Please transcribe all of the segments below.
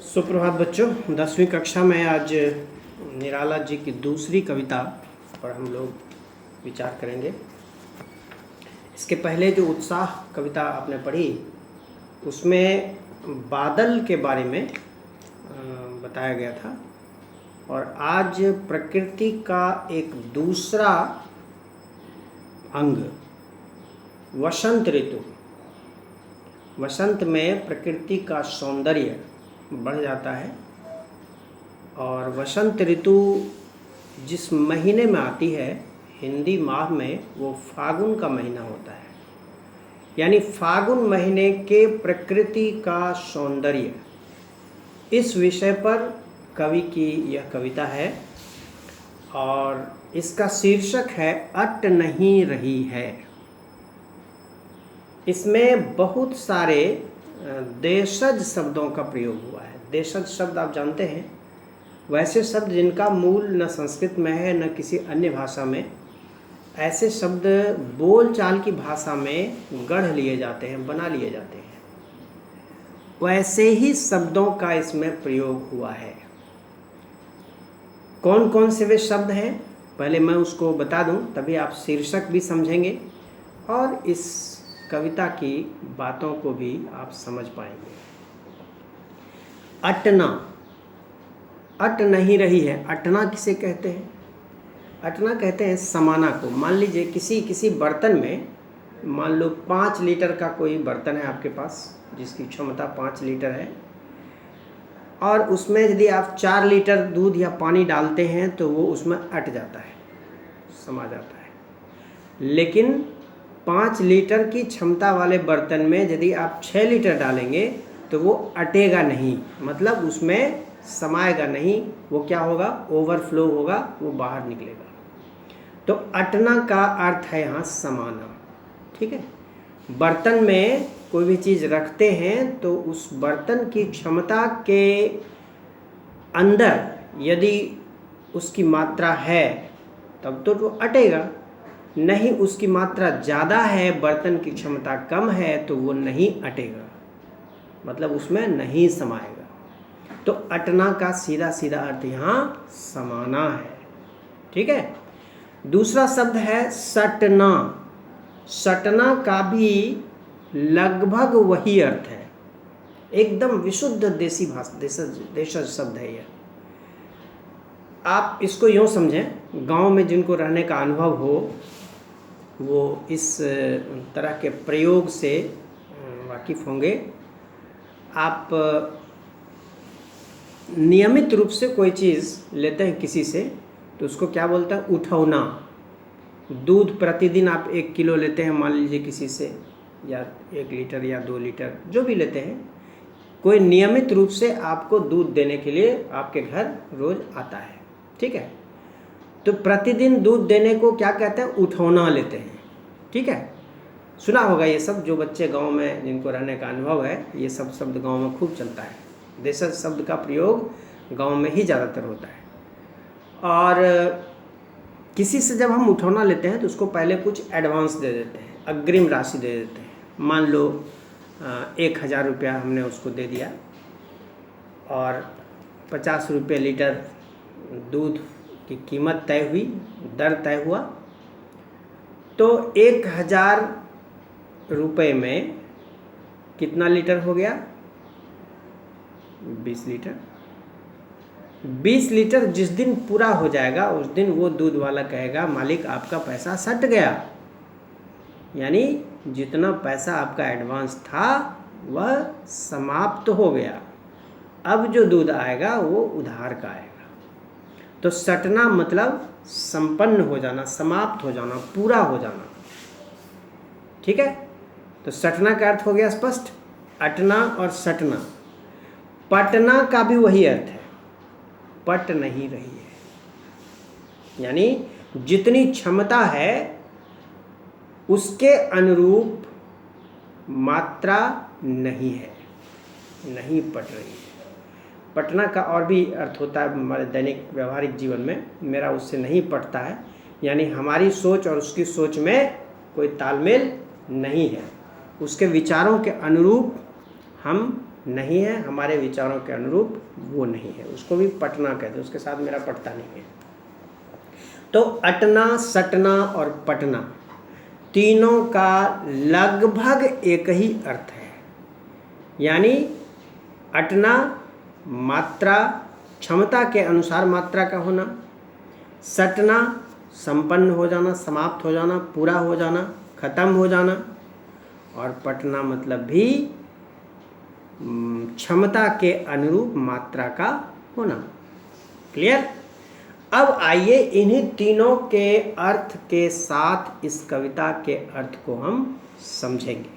सुप्रभात बच्चों। 10वीं कक्षा में आज निराला जी की दूसरी कविता पर हम लोग विचार करेंगे। इसके पहले जो उत्साह कविता आपने पढ़ी उसमें बादल के बारे में बताया गया था, और आज प्रकृति का एक दूसरा अंग वसंत ऋतु। वसंत में प्रकृति का सौंदर्य बढ़ जाता है, और वसंत ऋतु जिस महीने में आती है, हिंदी माह में, वो फागुन का महीना होता है। यानी फागुन महीने के प्रकृति का सौंदर्य, इस विषय पर कवि की यह कविता है, और इसका शीर्षक है अट नहीं रही है। इसमें बहुत सारे देशज शब्दों का प्रयोग हुआ है। देशज शब्द आप जानते हैं, वैसे शब्द जिनका मूल न संस्कृत में है न किसी अन्य भाषा में। ऐसे शब्द बोलचाल की भाषा में गढ़ लिए जाते हैं, बना लिए जाते हैं। वैसे ही शब्दों का इसमें प्रयोग हुआ है। कौन कौन से वे शब्द हैं, पहले मैं उसको बता दूं, तभी आप शीर्षक भी समझेंगे और इस कविता की बातों को भी आप समझ पाएंगे। अटना, अट नहीं रही है। अटना किसे कहते हैं? अटना कहते हैं समाना को। मान लीजिए किसी बर्तन में, मान लो 5 लीटर का कोई बर्तन है आपके पास, जिसकी क्षमता 5 लीटर है, और उसमें यदि आप 4 लीटर दूध या पानी डालते हैं तो वो उसमें अट जाता है, समा जाता है। लेकिन 5 लीटर की क्षमता वाले बर्तन में यदि आप 6 लीटर डालेंगे तो वो अटेगा नहीं, मतलब उसमें समाएगा नहीं। वो क्या होगा? ओवरफ्लो होगा, वो बाहर निकलेगा। तो अटना का अर्थ है यहाँ समाना। ठीक है, बर्तन में कोई भी चीज़ रखते हैं तो उस बर्तन की क्षमता के अंदर यदि उसकी मात्रा है तब तो वो अटेगा, नहीं उसकी मात्रा ज़्यादा है, बर्तन की क्षमता कम है, तो वो नहीं अटेगा, मतलब उसमें नहीं समाएगा। तो अटना का सीधा सीधा अर्थ यहाँ समाना है। ठीक है। दूसरा शब्द है सटना। सटना का भी लगभग वही अर्थ है, एकदम विशुद्ध देसी भाषा, देशज शब्द है यह। आप इसको यूँ समझें, गांव में जिनको रहने का अनुभव हो वो इस तरह के प्रयोग से वाकिफ़ होंगे। आप नियमित रूप से कोई चीज़ लेते हैं किसी से तो उसको क्या बोलते हैं? उठौना। दूध प्रतिदिन आप 1 किलो लेते हैं मान लीजिए किसी से, या 1 लीटर या 2 लीटर जो भी लेते हैं, कोई नियमित रूप से आपको दूध देने के लिए आपके घर रोज़ आता है। ठीक है, तो प्रतिदिन दूध देने को क्या कहते हैं? उठौना लेते हैं। ठीक है, सुना होगा ये सब, जो बच्चे गांव में जिनको रहने का अनुभव है, ये सब शब्द गांव में खूब चलता है। देशज शब्द का प्रयोग गांव में ही ज़्यादातर होता है। और किसी से जब हम उठौना लेते हैं तो उसको पहले कुछ एडवांस दे देते हैं, अग्रिम राशि दे देते हैं। मान लो 1000 रुपया हमने उसको दे दिया, और 50 रुपये लीटर दूध की कीमत तय हुई, दर तय हुआ, तो 1000 रुपये में कितना लीटर हो गया? 20 लीटर। 20 लीटर जिस दिन पूरा हो जाएगा उस दिन वो दूध वाला कहेगा, मालिक आपका पैसा सट गया। यानी जितना पैसा आपका एडवांस था वह समाप्त हो गया, अब जो दूध आएगा वो उधार का आएगा। तो सटना मतलब संपन्न हो जाना, समाप्त हो जाना, पूरा हो जाना। ठीक है, तो सटना का अर्थ हो गया स्पष्ट। अटना और सटना। पटना का भी वही अर्थ है, पट नहीं रही है, यानी जितनी क्षमता है उसके अनुरूप मात्रा नहीं है, नहीं पट रही है। पटना का और भी अर्थ होता है हमारे दैनिक व्यवहारिक जीवन में, मेरा उससे नहीं पटता है, यानी हमारी सोच और उसकी सोच में कोई तालमेल नहीं है, उसके विचारों के अनुरूप हम नहीं है, हमारे विचारों के अनुरूप वो नहीं है, उसको भी पटना कहते हैं, उसके साथ मेरा पटता नहीं है। तो अटना, सटना और पटना तीनों का लगभग एक ही अर्थ है। यानी अटना मात्रा, क्षमता के अनुसार मात्रा का होना, सटना संपन्न हो जाना, समाप्त हो जाना, पूरा हो जाना, खत्म हो जाना, और पटना मतलब भी क्षमता के अनुरूप मात्रा का होना। क्लियर? अब आइए इन्हीं तीनों के अर्थ के साथ इस कविता के अर्थ को हम समझेंगे।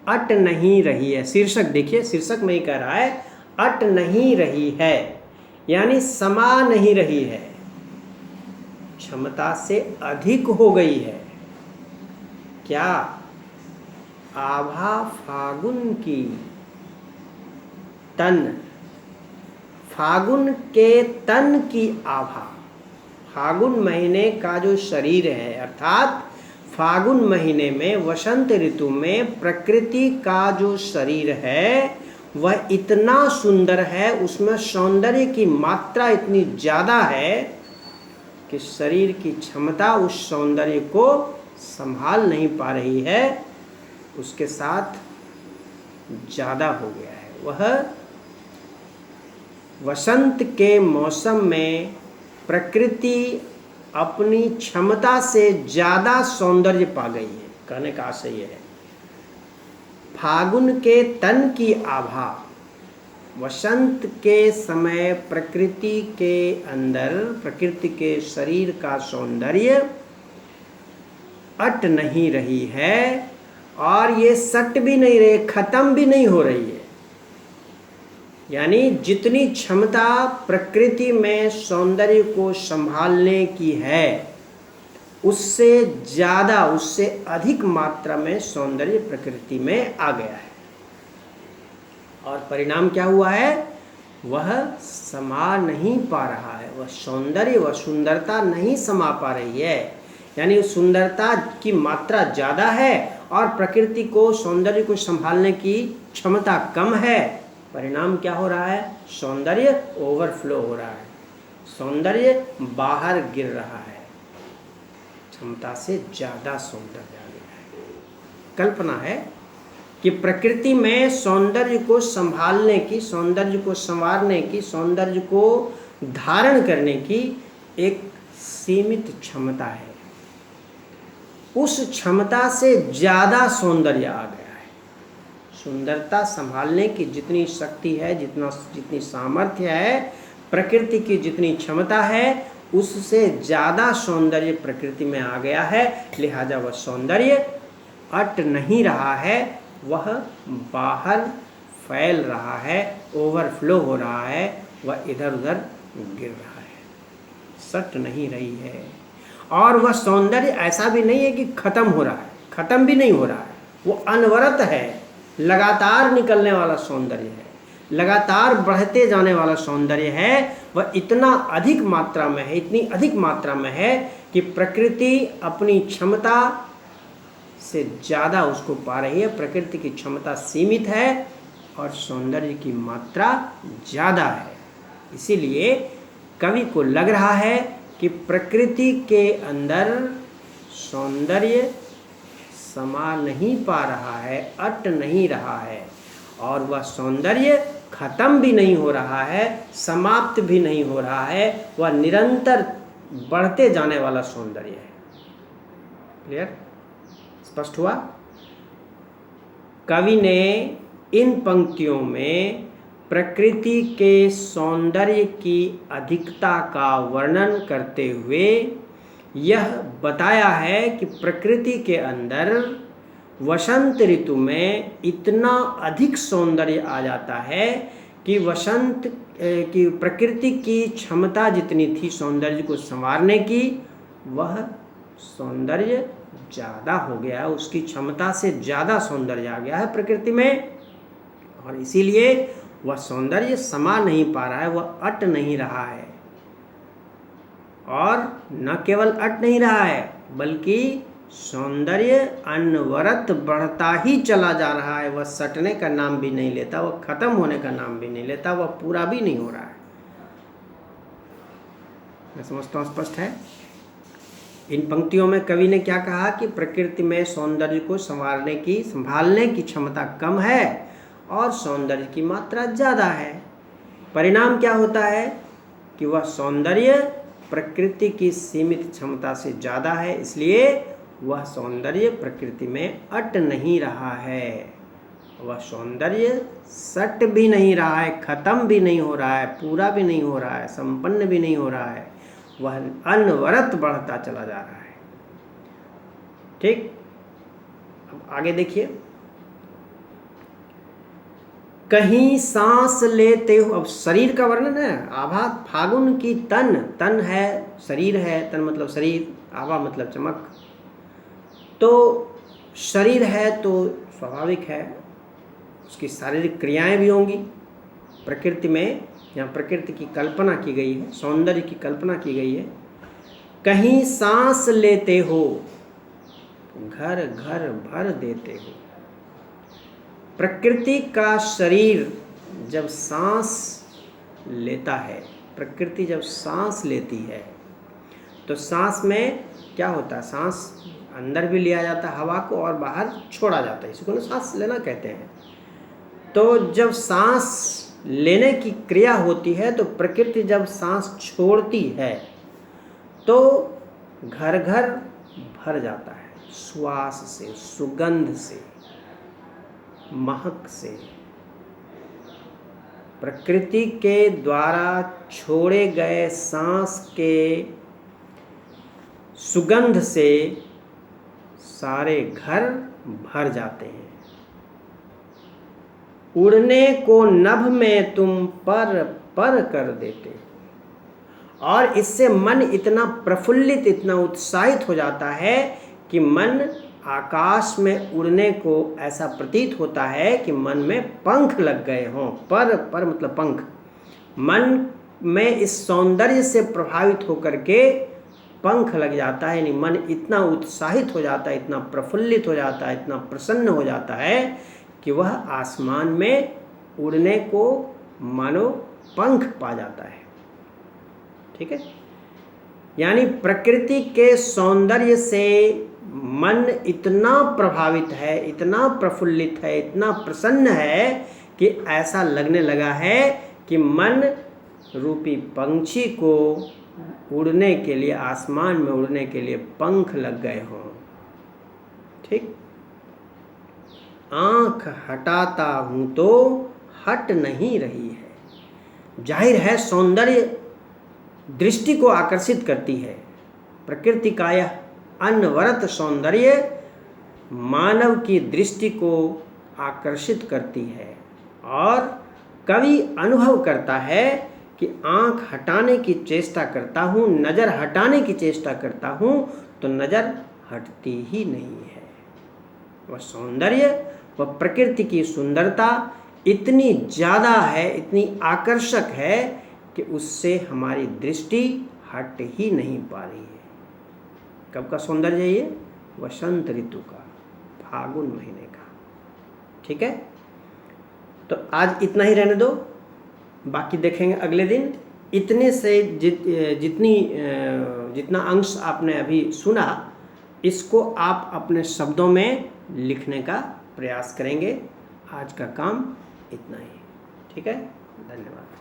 अट नहीं रही है, शीर्षक देखिए, शीर्षक में ही कह रहा है अट नहीं रही है, यानी समा नहीं रही है, क्षमता से अधिक हो गई है। क्या? आभा फागुन की, तन, फागुन के तन की आभा, फागुन महीने का जो शरीर है, अर्थात फागुन महीने में वसंत ऋतु में प्रकृति का जो शरीर है वह इतना सुंदर है, उसमें सौंदर्य की मात्रा इतनी ज़्यादा है कि शरीर की क्षमता उस सौंदर्य को संभाल नहीं पा रही है, उसके साथ ज़्यादा हो गया है। वह वसंत के मौसम में प्रकृति अपनी क्षमता से ज़्यादा सौंदर्य पा गई है। कहने का आशय यह है, फागुन के तन की आभा, वसंत के समय प्रकृति के अंदर, प्रकृति के शरीर का सौंदर्य अट नहीं रही है, और ये सट भी नहीं रही, खत्म भी नहीं हो रही है। यानी जितनी क्षमता प्रकृति में सौंदर्य को संभालने की है, उससे ज़्यादा, उससे अधिक मात्रा में सौंदर्य प्रकृति में आ गया है। और परिणाम क्या हुआ है? वह समा नहीं पा रहा है, वह सौंदर्य, वह सुंदरता नहीं समा पा रही है। यानी सुंदरता की मात्रा ज़्यादा है और प्रकृति को, सौंदर्य को संभालने की क्षमता कम है। परिणाम क्या हो रहा है? सौंदर्य ओवरफ्लो हो रहा है, सौंदर्य बाहर गिर रहा है, क्षमता से ज़्यादा सौंदर्य आ गया है। कल्पना है कि प्रकृति में सौंदर्य को संभालने की, सौंदर्य को संवारने की, सौंदर्य को धारण करने की एक सीमित क्षमता है। उस क्षमता से ज़्यादा सौंदर्य आ गया है। सुंदरता संभालने की जितनी शक्ति है, जितनी सामर्थ्य है, प्रकृति की जितनी क्षमता है, उससे ज़्यादा सौंदर्य प्रकृति में आ गया है। लिहाजा वह सौंदर्य अट नहीं रहा है, वह बाहर फैल रहा है, ओवरफ्लो हो रहा है, वह इधर उधर गिर रहा है, सट नहीं रही है। और वह सौंदर्य ऐसा भी नहीं है कि खत्म हो रहा है, खत्म भी नहीं हो रहा है, वो अनवरत है, लगातार निकलने वाला सौंदर्य है, लगातार बढ़ते जाने वाला सौंदर्य है। वह इतना अधिक मात्रा में है, इतनी अधिक मात्रा में है कि प्रकृति अपनी क्षमता से ज़्यादा उसको पा रही है। प्रकृति की क्षमता सीमित है और सौंदर्य की मात्रा ज़्यादा है। इसीलिए कवि को लग रहा है कि प्रकृति के अंदर सौंदर्य समा नहीं पा रहा है, अट नहीं रहा है, और वह सौंदर्य खत्म भी नहीं हो रहा है, समाप्त भी नहीं हो रहा है, वह निरंतर बढ़ते जाने वाला सौंदर्य है। क्लियर? स्पष्ट हुआ? कवि ने इन पंक्तियों में प्रकृति के सौंदर्य की अधिकता का वर्णन करते हुए यह बताया है कि प्रकृति के अंदर वसंत ऋतु में इतना अधिक सौंदर्य आ जाता है कि वसंत की प्रकृति की क्षमता जितनी थी सौंदर्य को संवारने की, वह सौंदर्य ज़्यादा हो गया, उसकी क्षमता से ज़्यादा सौंदर्य आ गया है प्रकृति में, और इसीलिए वह सौंदर्य समा नहीं पा रहा है, वह अट नहीं रहा है। और न केवल अट नहीं रहा है, बल्कि सौंदर्य अनवरत बढ़ता ही चला जा रहा है, वह सटने का नाम भी नहीं लेता, वह खत्म होने का नाम भी नहीं लेता, वह पूरा भी नहीं हो रहा है। मैं समझता हूँ स्पष्ट है। इन पंक्तियों में कवि ने क्या कहा कि प्रकृति में सौंदर्य को संभालने की क्षमता कम है और सौंदर्य की मात्रा ज़्यादा है। परिणाम क्या होता है कि वह सौंदर्य प्रकृति की सीमित क्षमता से ज़्यादा है, इसलिए वह सौंदर्य प्रकृति में अट नहीं रहा है। वह सौंदर्य सट भी नहीं रहा है, खत्म भी नहीं हो रहा है, पूरा भी नहीं हो रहा है, संपन्न भी नहीं हो रहा है, वह अनवरत बढ़ता चला जा रहा है। ठीक, अब आगे देखिए, कहीं सांस लेते हो, अब शरीर का वर्णन है। आभा फागुन की तन है, शरीर है, तन मतलब शरीर, आभा मतलब चमक। तो शरीर है तो स्वाभाविक है उसकी शारीरिक क्रियाएं भी होंगी। प्रकृति में, यहाँ प्रकृति की कल्पना की गई है, सौंदर्य की कल्पना की गई है। कहीं सांस लेते हो, घर घर भर देते हो। प्रकृति का शरीर जब सांस लेता है, प्रकृति जब सांस लेती है तो सांस में क्या होता है, सांस अंदर भी लिया जाता है हवा को और बाहर छोड़ा जाता है, इसको ना सांस लेना कहते हैं। तो जब सांस लेने की क्रिया होती है तो प्रकृति जब सांस छोड़ती है तो घर घर भर जाता है, श्वास से, सुगंध से, महक से। प्रकृति के द्वारा छोड़े गए सांस के सुगंध से सारे घर भर जाते हैं। उड़ने को नभ में तुम पर पर कर देते हो, और इससे मन इतना प्रफुल्लित, इतना उत्साहित हो जाता है कि मन आकाश में उड़ने को ऐसा प्रतीत होता है कि मन में पंख लग गए हों। पर मतलब पंख। मन में इस सौंदर्य से प्रभावित होकर के पंख लग जाता है, यानी मन इतना उत्साहित हो जाता है, इतना प्रफुल्लित हो जाता है, इतना प्रसन्न हो जाता है कि वह आसमान में उड़ने को मानो पंख पा जाता है। ठीक है, यानी प्रकृति के सौंदर्य से मन इतना प्रभावित है, इतना प्रफुल्लित है, इतना प्रसन्न है कि ऐसा लगने लगा है कि मन रूपी पंछी को उड़ने के लिए, आसमान में उड़ने के लिए पंख लग गए हों। ठीक, आँख हटाता हूँ तो हट नहीं रही है। जाहिर है सौंदर्य दृष्टि को आकर्षित करती है। प्रकृति का यह अनवरत सौंदर्य मानव की दृष्टि को आकर्षित करती है, और कवि अनुभव करता है कि आँख हटाने की चेष्टा करता हूँ, नज़र हटाने की चेष्टा करता हूँ तो नज़र हटती ही नहीं है। वह सौंदर्य, वह प्रकृति की सुंदरता इतनी ज़्यादा है, इतनी आकर्षक है कि उससे हमारी दृष्टि हट ही नहीं पा रही है। कब का सौंदर्य है ये? वसंत ऋतु का, फागुन महीने का। ठीक है, तो आज इतना ही रहने दो, बाकी देखेंगे अगले दिन। इतने से जितना अंश आपने अभी सुना, इसको आप अपने शब्दों में लिखने का प्रयास करेंगे। आज का काम इतना ही। ठीक है, धन्यवाद।